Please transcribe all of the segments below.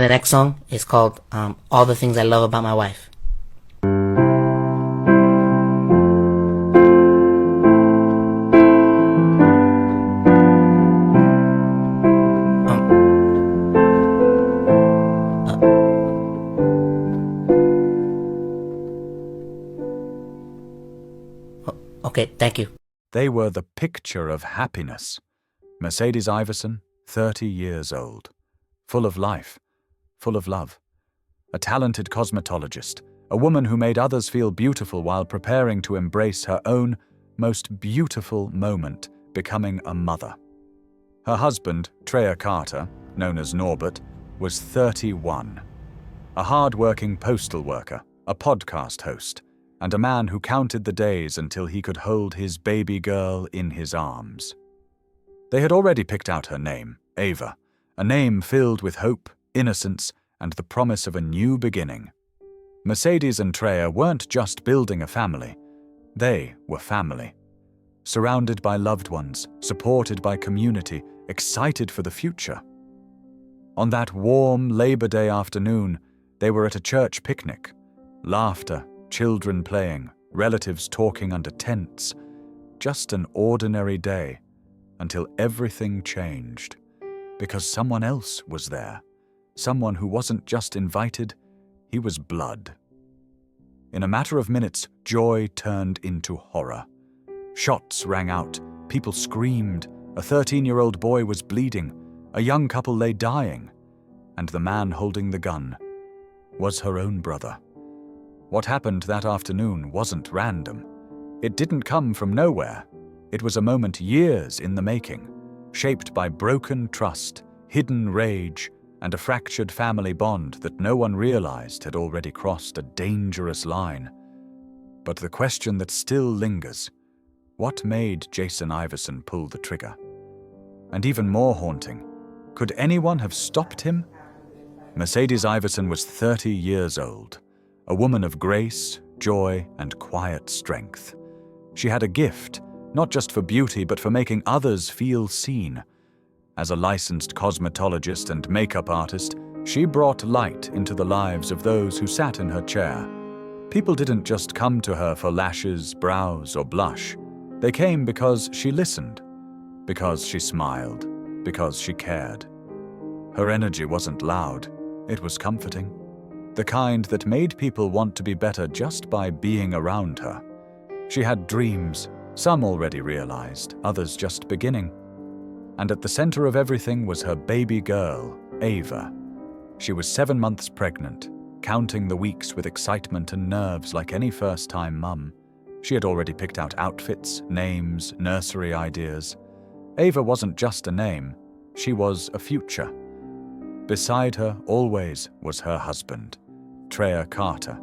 The next song is called All the Things I Love About My Wife. Okay, thank you. They were the picture of happiness. Mercedes Iverson, 30 years old, full of life, full of love. A talented cosmetologist, a woman who made others feel beautiful while preparing to embrace her own most beautiful moment, becoming a mother. Her husband, Treya Carter, known as Norbert, was 31. A hard-working postal worker, a podcast host, and a man who counted the days until he could hold his baby girl in his arms. They had already picked out her name, Ava, a name filled with hope, innocence, and the promise of a new beginning. Mercedes and Treya weren't just building a family, they were family. Surrounded by loved ones, supported by community, excited for the future. On that warm Labor Day afternoon, they were at a church picnic. Laughter, children playing, relatives talking under tents. Just an ordinary day, until everything changed. Because someone else was there. Someone who wasn't just invited, he was blood. In a matter of minutes, joy turned into horror. Shots rang out, people screamed, a 13-year-old boy was bleeding, a young couple lay dying, and the man holding the gun was her own brother. What happened that afternoon wasn't random. It didn't come from nowhere. It was a moment years in the making, shaped by broken trust, hidden rage, and a fractured family bond that no one realized had already crossed a dangerous line. But the question that still lingers, what made Jason Iverson pull the trigger? And even more haunting, could anyone have stopped him? Mercedes Iverson was 30 years old, a woman of grace, joy, and quiet strength. She had a gift, not just for beauty, but for making others feel seen. As a licensed cosmetologist and makeup artist, she brought light into the lives of those who sat in her chair. People didn't just come to her for lashes, brows, or blush. They came because she listened, because she smiled, because she cared. Her energy wasn't loud, it was comforting. The kind that made people want to be better just by being around her. She had dreams, some already realized, others just beginning. And at the center of everything was her baby girl, Ava. She was 7 months pregnant, counting the weeks with excitement and nerves like any first-time mum. She had already picked out outfits, names, nursery ideas. Ava wasn't just a name, she was a future. Beside her always was her husband, Treya Carter,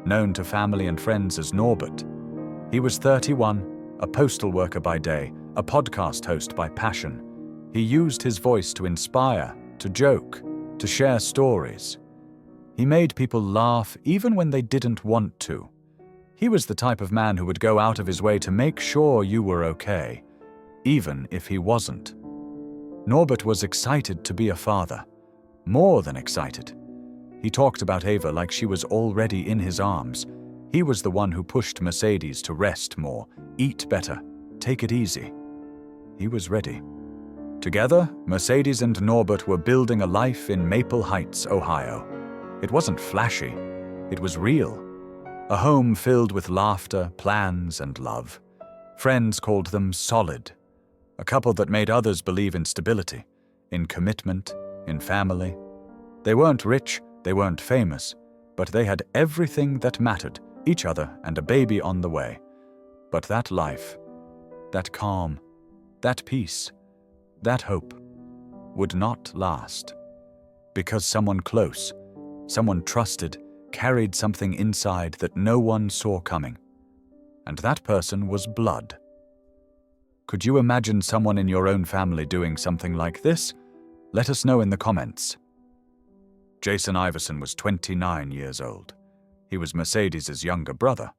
known to family and friends as Norbert. He was 31, a postal worker by day, a podcast host by passion. He used his voice to inspire, to joke, to share stories. He made people laugh even when they didn't want to. He was the type of man who would go out of his way to make sure you were okay, even if he wasn't. Norbert was excited to be a father. More than excited. He talked about Ava like she was already in his arms. He was the one who pushed Mercedes to rest more, eat better, take it easy. He was ready. Together, Mercedes and Norbert were building a life in Maple Heights, Ohio. It wasn't flashy. It was real. A home filled with laughter, plans, and love. Friends called them solid. A couple that made others believe in stability, in commitment, in family. They weren't rich, they weren't famous, but they had everything that mattered, each other and a baby on the way. But that life, that calm, that peace, that hope would not last. Because someone close, someone trusted, carried something inside that no one saw coming. And that person was blood. Could you imagine someone in your own family doing something like this? Let us know in the comments. Jason Iverson was 29 years old. He was Mercedes' younger brother.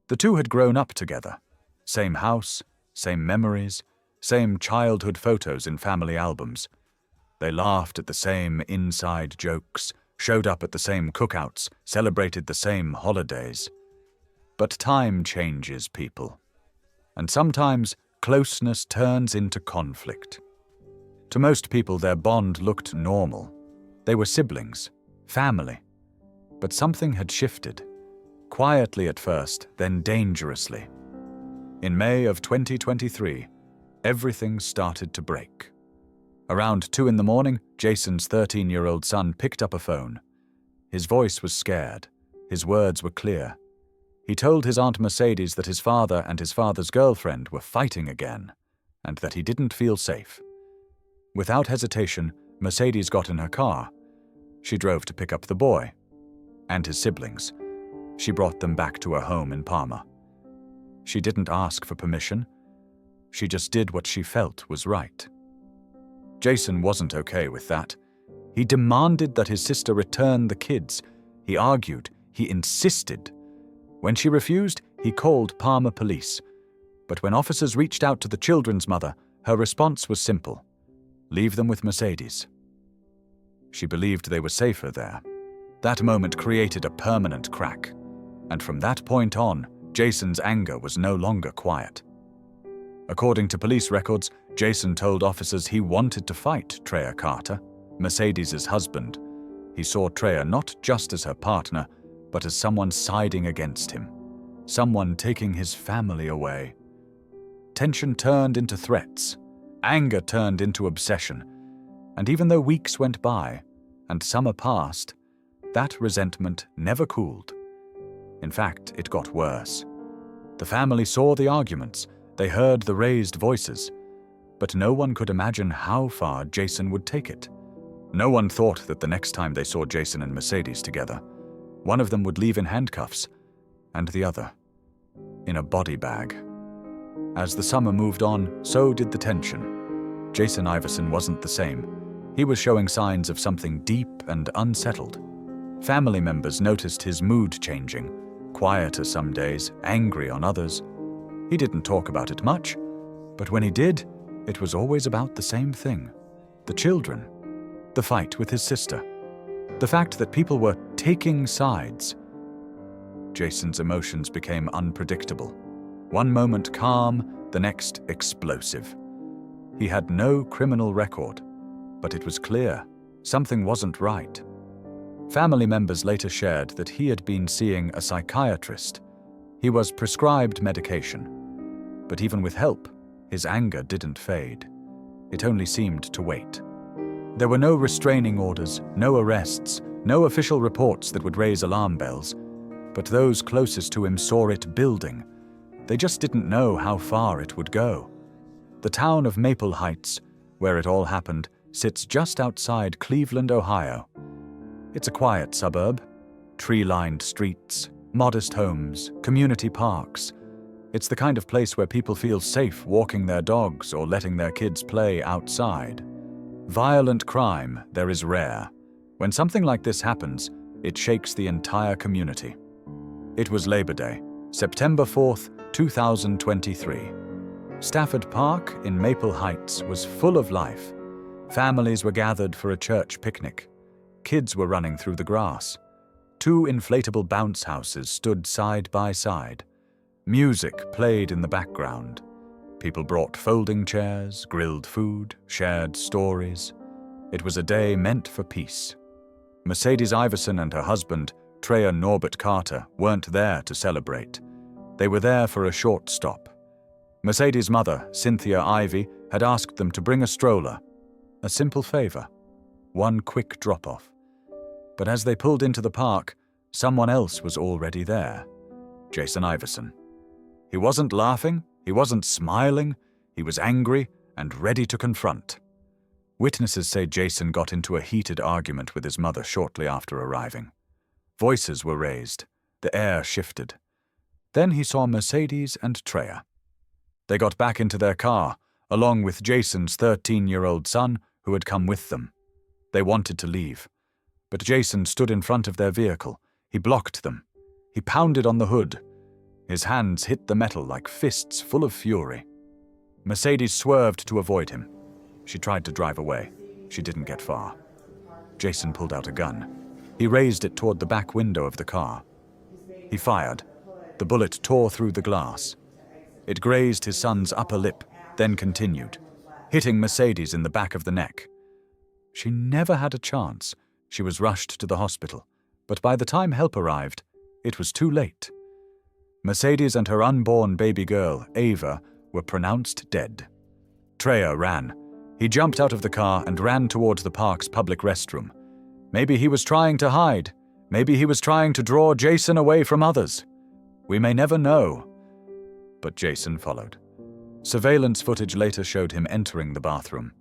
The two had grown up together. Same house, same memories, same childhood photos in family albums. They laughed at the same inside jokes, showed up at the same cookouts, celebrated the same holidays. But time changes people, and sometimes closeness turns into conflict. To most people, their bond looked normal. They were siblings, family. But something had shifted, quietly at first, then dangerously. In May of 2023, everything started to break. Around 2 a.m, Jason's 13-year-old son picked up a phone. His voice was scared. His words were clear. He told his Aunt Mercedes that his father and his father's girlfriend were fighting again, and that he didn't feel safe. Without hesitation, Mercedes got in her car. She drove to pick up the boy and his siblings. She brought them back to her home in Parma. She didn't ask for permission. She just did what she felt was right. Jason wasn't okay with that. He demanded that his sister return the kids. He argued. He insisted. When she refused, he called Parma police. But when officers reached out to the children's mother, her response was simple: leave them with Mercedes. She believed they were safer there. That moment created a permanent crack. And from that point on, Jason's anger was no longer quiet. According to police records, Jason told officers he wanted to fight Treya Carter, Mercedes' husband. He saw Treya not just as her partner, but as someone siding against him, someone taking his family away. Tension turned into threats, anger turned into obsession, and even though weeks went by and summer passed, that resentment never cooled. In fact, it got worse. The family saw the arguments, they heard the raised voices, but no one could imagine how far Jason would take it. No one thought that the next time they saw Jason and Mercedes together, one of them would leave in handcuffs, and the other in a body bag. As the summer moved on, so did the tension. Jason Iverson wasn't the same. He was showing signs of something deep and unsettled. Family members noticed his mood changing, quieter some days, angry on others. He didn't talk about it much, but when he did, it was always about the same thing: the children, the fight with his sister, the fact that people were taking sides. Jason's emotions became unpredictable. One moment calm, the next explosive. He had no criminal record, but it was clear something wasn't right. Family members later shared that he had been seeing a psychiatrist. He was prescribed medication. But even with help, his anger didn't fade. It only seemed to wait. There were no restraining orders, no arrests, no official reports that would raise alarm bells. But those closest to him saw it building. They just didn't know how far it would go. The town of Maple Heights, where it all happened, sits just outside Cleveland, Ohio. It's a quiet suburb. Tree-lined streets, modest homes, community parks. It's the kind of place where people feel safe walking their dogs or letting their kids play outside. Violent crime there is rare. When something like this happens, it shakes the entire community. It was Labor Day, September 4th, 2023. Stafford Park in Maple Heights was full of life. Families were gathered for a church picnic. Kids were running through the grass. 2 inflatable bounce houses stood side by side. Music played in the background. People brought folding chairs, grilled food, shared stories. It was a day meant for peace. Mercedes Iverson and her husband, Treya Norbert Carter, weren't there to celebrate. They were there for a short stop. Mercedes' mother, Cynthia Ivy, had asked them to bring a stroller. A simple favor. One quick drop-off. But as they pulled into the park, someone else was already there. Jason Iverson. He wasn't laughing, he wasn't smiling, he was angry and ready to confront. Witnesses say Jason got into a heated argument with his mother shortly after arriving. Voices were raised, the air shifted. Then he saw Mercedes and Treya. They got back into their car, along with Jason's 13-year-old son, who had come with them. They wanted to leave, but Jason stood in front of their vehicle. He blocked them. He pounded on the hood. His hands hit the metal like fists full of fury. Mercedes swerved to avoid him. She tried to drive away. She didn't get far. Jason pulled out a gun. He raised it toward the back window of the car. He fired. The bullet tore through the glass. It grazed his son's upper lip, then continued, hitting Mercedes in the back of the neck. She never had a chance. She was rushed to the hospital, but by the time help arrived, it was too late. Mercedes and her unborn baby girl, Ava, were pronounced dead. Treya ran. He jumped out of the car and ran towards the park's public restroom. Maybe he was trying to hide. Maybe he was trying to draw Jason away from others. We may never know. But Jason followed. Surveillance footage later showed him entering the bathroom.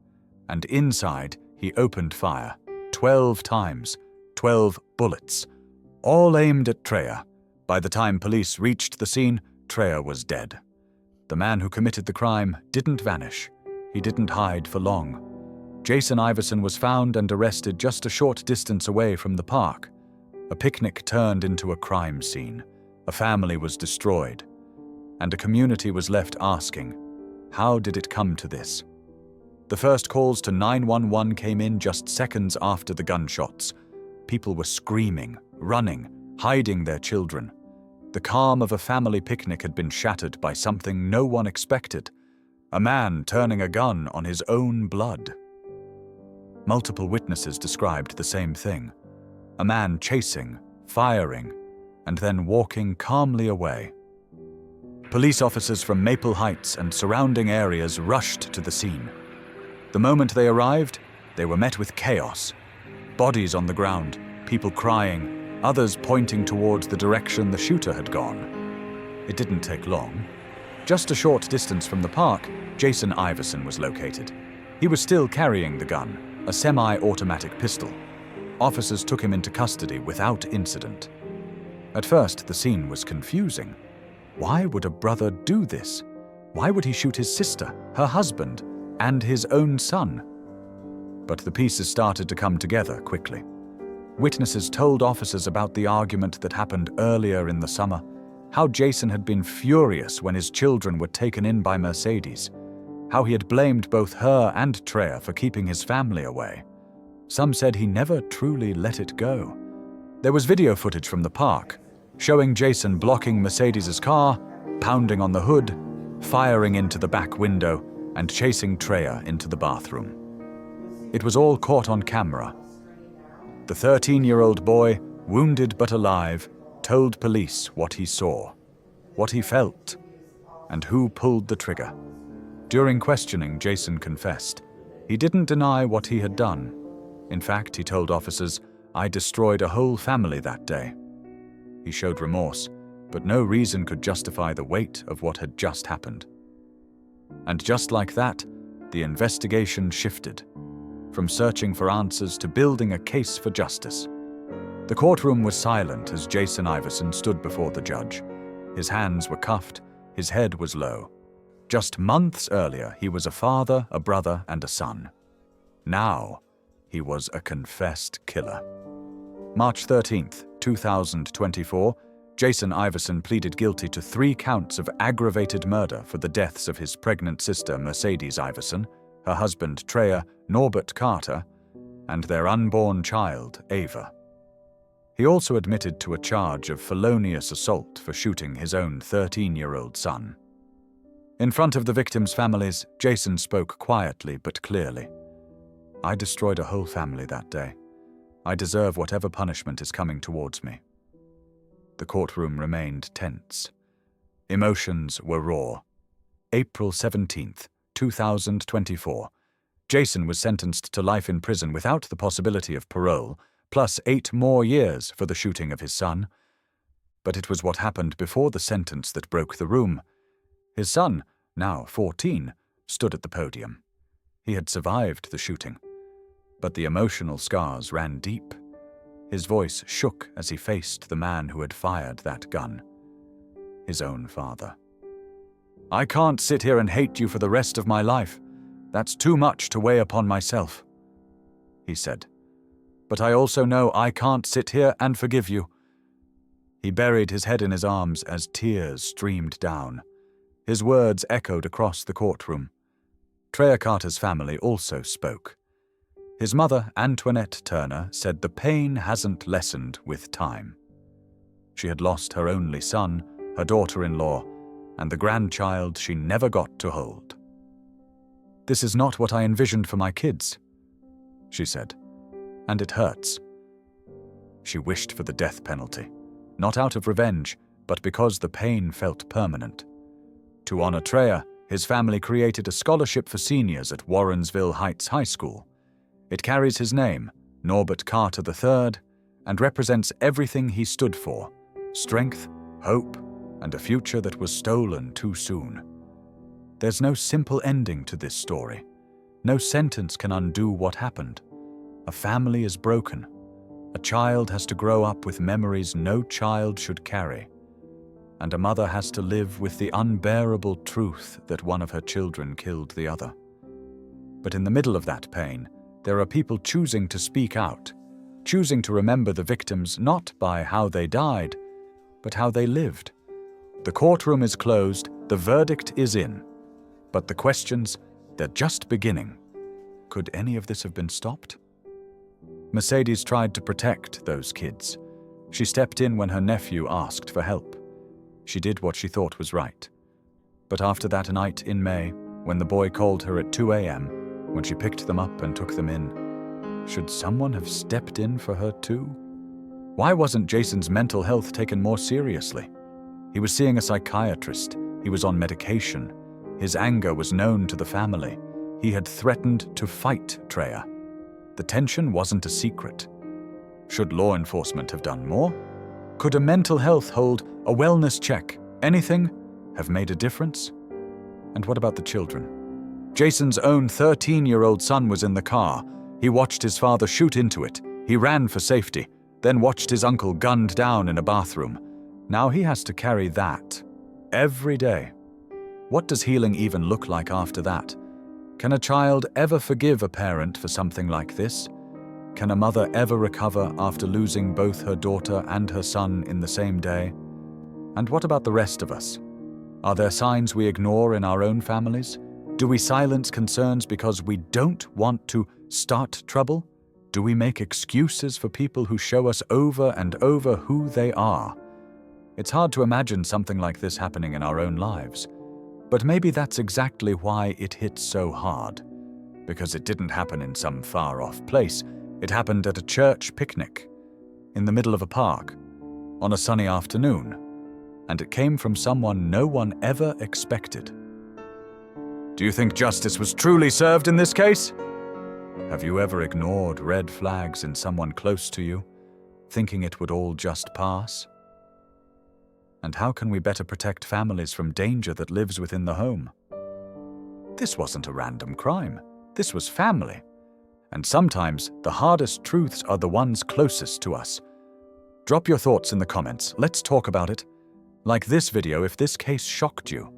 And inside, he opened fire. 12 times. 12 bullets. All aimed at Treya. By the time police reached the scene, Treya was dead. The man who committed the crime didn't vanish. He didn't hide for long. Jason Iverson was found and arrested just a short distance away from the park. A picnic turned into a crime scene. A family was destroyed. And a community was left asking, how did it come to this? The first calls to 911 came in just seconds after the gunshots. People were screaming, running, hiding their children. The calm of a family picnic had been shattered by something no one expected. A man turning a gun on his own blood. Multiple witnesses described the same thing. A man chasing, firing, and then walking calmly away. Police officers from Maple Heights and surrounding areas rushed to the scene. The moment they arrived, they were met with chaos. Bodies on the ground, people crying, others pointing towards the direction the shooter had gone. It didn't take long. Just a short distance from the park, Jason Iverson was located. He was still carrying the gun, a semi-automatic pistol. Officers took him into custody without incident. At first, the scene was confusing. Why would a brother do this? Why would he shoot his sister, her husband, and his own son? But the pieces started to come together quickly. Witnesses told officers about the argument that happened earlier in the summer, how Jason had been furious when his children were taken in by Mercedes, how he had blamed both her and Treya for keeping his family away. Some said he never truly let it go. There was video footage from the park, showing Jason blocking Mercedes' car, pounding on the hood, firing into the back window, and chasing Treya into the bathroom. It was all caught on camera. The 13-year-old boy, wounded but alive, told police what he saw, what he felt, and who pulled the trigger. During questioning, Jason confessed. He didn't deny what he had done. In fact, he told officers, "I destroyed a whole family that day." He showed remorse, but no reason could justify the weight of what had just happened. And just like that, the investigation shifted, from searching for answers to building a case for justice. The courtroom was silent as Jason Iverson stood before the judge. His hands were cuffed, his head was low. Just months earlier, he was a father, a brother, and a son. Now, he was a confessed killer. March 13th, 2024, Jason Iverson pleaded guilty to 3 counts of aggravated murder for the deaths of his pregnant sister Mercedes Iverson, her husband Treya Norbert Carter, and their unborn child Ava. He also admitted to a charge of felonious assault for shooting his own 13-year-old son. In front of the victims' families, Jason spoke quietly but clearly. "I destroyed a whole family that day. I deserve whatever punishment is coming towards me." The courtroom remained tense. Emotions were raw. April 17th, 2024. Jason was sentenced to life in prison without the possibility of parole, plus 8 more years for the shooting of his son. But it was what happened before the sentence that broke the room. His son, now 14, stood at the podium. He had survived the shooting, but the emotional scars ran deep. His voice shook as he faced the man who had fired that gun, his own father. "I can't sit here and hate you for the rest of my life. That's too much to weigh upon myself," he said. "But I also know I can't sit here and forgive you." He buried his head in his arms as tears streamed down. His words echoed across the courtroom. Treya Carter's family also spoke. His mother, Antoinette Turner, said the pain hasn't lessened with time. She had lost her only son, her daughter-in-law, and the grandchild she never got to hold. "This is not what I envisioned for my kids," she said, "and it hurts." She wished for the death penalty, not out of revenge, but because the pain felt permanent. To honor Treya, his family created a scholarship for seniors at Warrensville Heights High School. It carries his name, Norbert Carter III, and represents everything he stood for: strength, hope, and a future that was stolen too soon. There's no simple ending to this story. No sentence can undo what happened. A family is broken. A child has to grow up with memories no child should carry. And a mother has to live with the unbearable truth that one of her children killed the other. But in the middle of that pain, there are people choosing to speak out, choosing to remember the victims not by how they died, but how they lived. The courtroom is closed, the verdict is in. But the questions, they're just beginning. Could any of this have been stopped? Mercedes tried to protect those kids. She stepped in when her nephew asked for help. She did what she thought was right. But after that night in May, when the boy called her at 2 a.m., when she picked them up and took them in, should someone have stepped in for her too? Why wasn't Jason's mental health taken more seriously? He was seeing a psychiatrist. He was on medication. His anger was known to the family. He had threatened to fight Treya. The tension wasn't a secret. Should law enforcement have done more? Could a mental health hold, a wellness check, anything, have made a difference? And what about the children? Jason's own 13-year-old son was in the car. He watched his father shoot into it. He ran for safety, then watched his uncle gunned down in a bathroom. Now he has to carry that every day. What does healing even look like after that? Can a child ever forgive a parent for something like this? Can a mother ever recover after losing both her daughter and her son in the same day? And what about the rest of us? Are there signs we ignore in our own families? Do we silence concerns because we don't want to start trouble? Do we make excuses for people who show us over and over who they are? It's hard to imagine something like this happening in our own lives. But maybe that's exactly why it hits so hard. Because it didn't happen in some far-off place. It happened at a church picnic, in the middle of a park, on a sunny afternoon, and it came from someone no one ever expected. Do you think justice was truly served in this case? Have you ever ignored red flags in someone close to you, thinking it would all just pass? And how can we better protect families from danger that lives within the home? This wasn't a random crime. This was family. And sometimes the hardest truths are the ones closest to us. Drop your thoughts in the comments. Let's talk about it. Like this video if this case shocked you.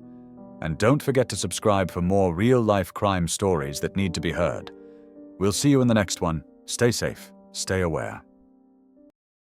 And don't forget to subscribe for more real-life crime stories that need to be heard. We'll see you in the next one. Stay safe. Stay aware.